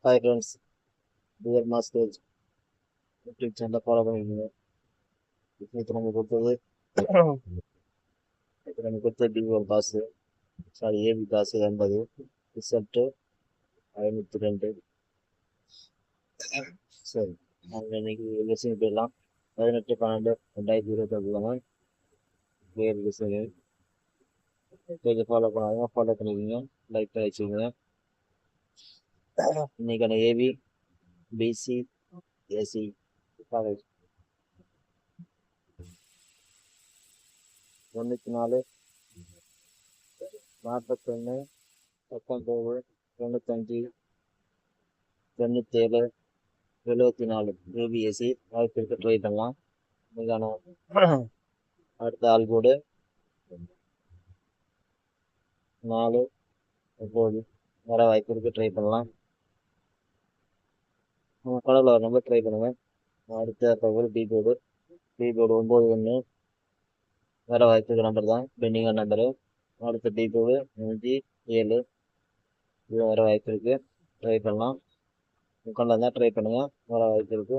Hi friends, dear masters YouTube சேனலை follow பண்ணிக்கோங்க. இப்போ நம்ம கொடுத்தது இப்போ நம்ம கொடுத்த டிஓ காசு, சாரி ஏபி காசு 80, ரிசல்ட்டு 502. சரி, நாங்கள் இன்னைக்கு லெசன் போயிடலாம். 18/12/2021 பேர் லெசனு. பேஜை ஃபாலோ பண்ணாங்க, ஃபாலோ பண்ணிக்கோங்க, லைக் பண்ணி வச்சுக்கோங்க. இன்னைக்கான AP PC AC college 94 41 19 95 97 74 APSC வாய்ப்பிற்கு ட்ரை பண்ணலாம். இன்னைக்கான அடுத்த ஆள் கூட 4 9 வர வாய்ப்பிற்கு ட்ரை பண்ணலாம். கடவுள ஒரு நம்பர் ட்ரை பண்ணுங்க. அடுத்த தகவல் பி போர்டு 91 வர வாய்ப்புக்கு நம்பர் தான், பெண்டிங்கான நம்பரு. அடுத்த பி போர்டு 57 இது வர வாய்ப்பு இருக்கு, ட்ரை பண்ணலாம். உட்காந்து தான் ட்ரை பண்ணுங்க, வர வாய்ப்பு இருக்கு.